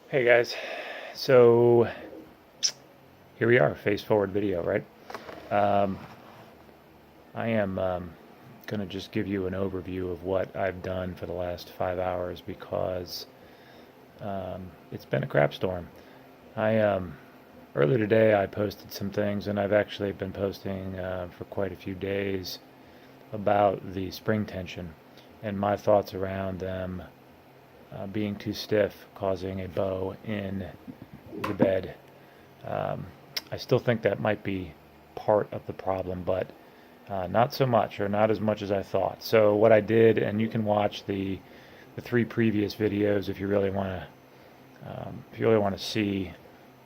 Hey guys, so here we are, face forward video, right? Um, I am going to just give you an overview of what I've done for the last 5 hours because it's been a crap storm. I Earlier today I posted some things, and I've actually been posting for quite a few days about the spring tension and my thoughts around them being too stiff, causing a bow in the bed. Um, I still think that might be part of the problem, but not so much, or not as much as I thought. So what I did, and you can watch the three previous videos if you really want to see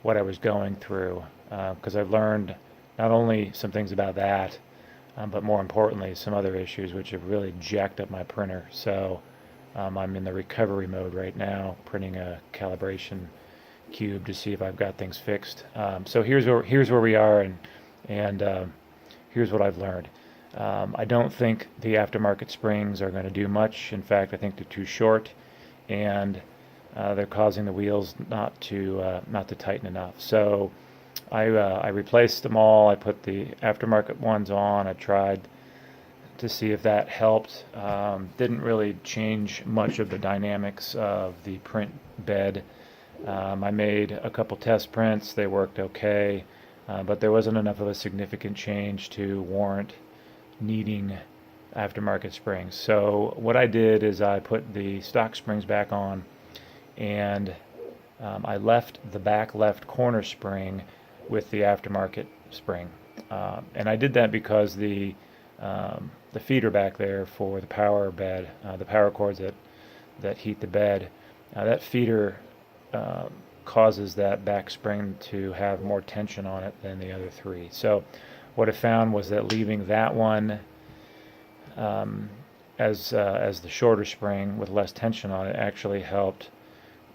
what I was going through, because I've learned not only some things about that, but more importantly, some other issues which have really jacked up my printer. So I'm in the recovery mode right now, printing a calibration cube to see if I've got things fixed. So here's where we are, and here's what I've learned. I don't think the aftermarket springs are going to do much. In fact, I think they're too short, and they're causing the wheels not to tighten enough. So I replaced them all. I put the aftermarket ones on. I tried to see if that helped. Didn't really change much of the dynamics of the print bed. I made a couple test prints. They worked okay, but there wasn't enough of a significant change to warrant needing aftermarket springs. So what I did is I put the stock springs back on, and I left the back left corner spring with the aftermarket spring. And I did that because the feeder back there for the power bed, the power cords that heat the bed, that feeder uh, causes that back spring to have more tension on it than the other three. So what I found was that leaving that one as the shorter spring with less tension on it actually helped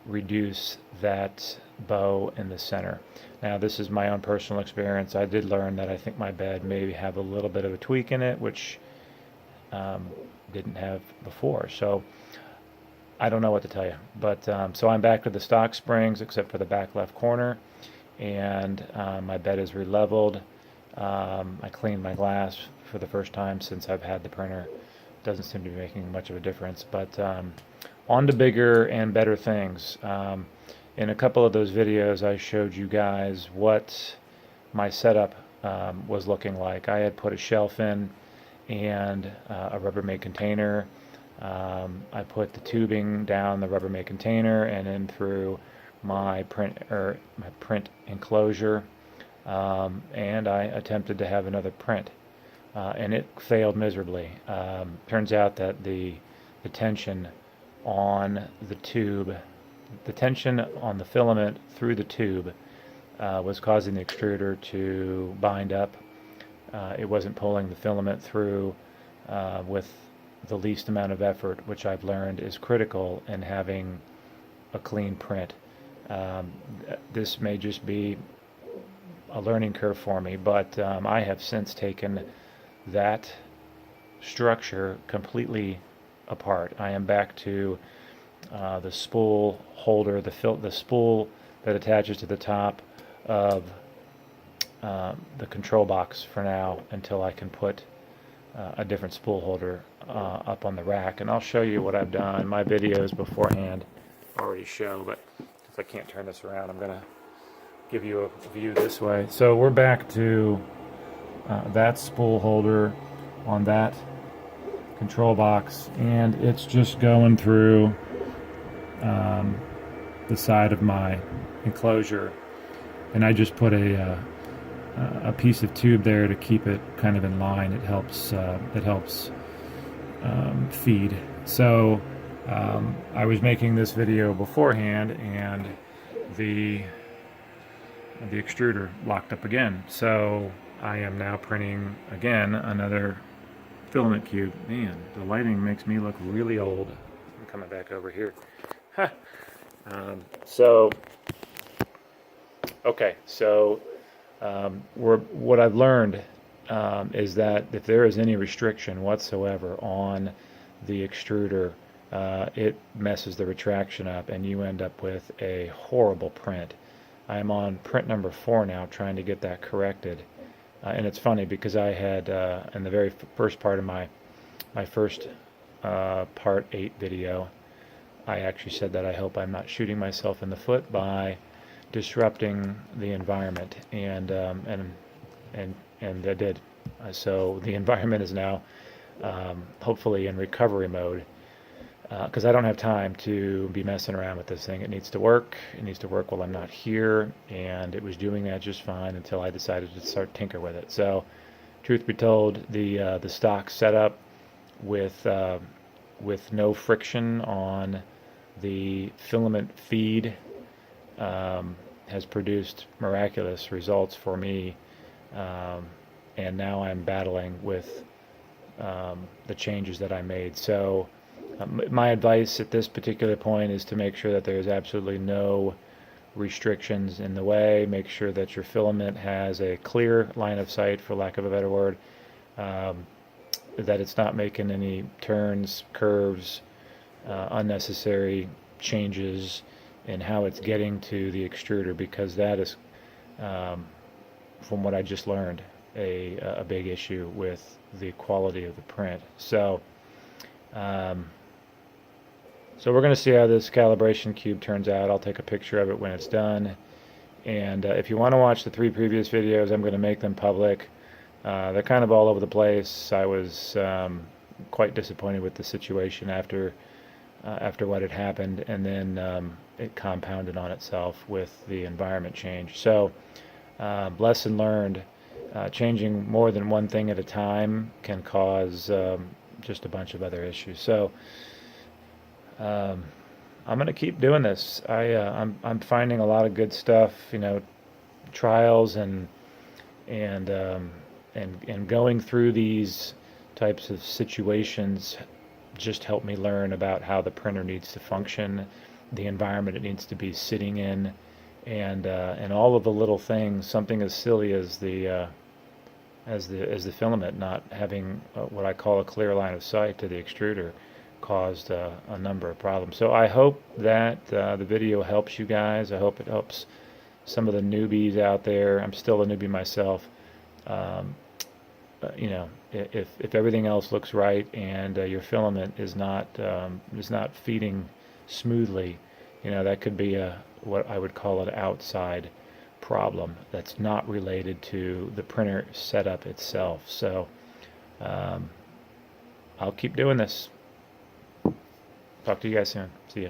reduce that bow in the center. Now, this is my own personal experience. I did learn that I think my bed may have a little bit of a tweak in it, which um, didn't have before. So I don't know what to tell you. But so I'm back to the stock springs, except for the back left corner, and my bed is re-leveled. I cleaned my glass for the first time since I've had the printer. Doesn't seem to be making much of a difference, but on to bigger and better things. In a couple of those videos, I showed you guys what my setup was looking like. I had put a shelf in and a Rubbermaid container. I put the tubing down the Rubbermaid container and in through my print enclosure, and I attempted to have another print, and it failed miserably. Turns out that the tension on the tube, the tension on the filament through the tube was causing the extruder to bind up. It wasn't pulling the filament through with the least amount of effort, which I've learned is critical in having a clean print. Um, this may just be a learning curve for me, but I have since taken that structure completely apart. I am back to the spool holder, the spool that attaches to the top of the control box for now, until I can put a different spool holder up on the rack. And I'll show you what I've done. My videos beforehand already show, but if I can't turn this around, I'm going to give you a view this way. So we're back to that spool holder on that control box, and it's just going through the side of my enclosure, and I just put a piece of tube there to keep it kind of in line. It helps feed. So I was making this video beforehand, and the extruder locked up again. So I am now printing again another filament cube. Man, the lighting makes me look really old. I'm coming back over here. Huh. So, okay, so what I've learned is that if there is any restriction whatsoever on the extruder it messes the retraction up and you end up with a horrible print. I'm on print number 4 now trying to get that corrected. And it's funny because I had, in the very first part of my first part 8 video, I actually said that I hope I'm not shooting myself in the foot by disrupting the environment, and I did. So the environment is now hopefully in recovery mode, because I don't have time to be messing around with this thing. It needs to work. It needs to work while I'm not here, and it was doing that just fine until I decided to start tinker with it. So, truth be told, the stock setup with no friction on the filament feed has produced miraculous results for me, and now I'm battling with the changes that I made. So my advice at this particular point is to make sure that there's absolutely no restrictions in the way. Make sure that your filament has a clear line of sight, for lack of a better word, that it's not making any turns, curves, unnecessary changes in how it's getting to the extruder, because that is, from what I just learned, a big issue with the quality of the print. So so we're going to see how this calibration cube turns out. I'll take a picture of it when it's done. And if you want to watch the 3 previous videos, I'm going to make them public. They're kind of all over the place. I was quite disappointed with the situation after what had happened, and then it compounded on itself with the environment change. So lesson learned, changing more than one thing at a time can cause just a bunch of other issues. So I'm going to keep doing this. I'm finding a lot of good stuff, trials and going through these types of situations just help me learn about how the printer needs to function, the environment it needs to be sitting in, and all of the little things. Something as silly as the filament not having what I call a clear line of sight to the extruder caused a number of problems. So I hope that the video helps you guys. I hope it helps some of the newbies out there. I'm still a newbie myself. If everything else looks right and your filament is not feeding smoothly, that could be what I would call an outside problem that's not related to the printer setup itself. So I'll keep doing this. Talk to you guys soon. See ya.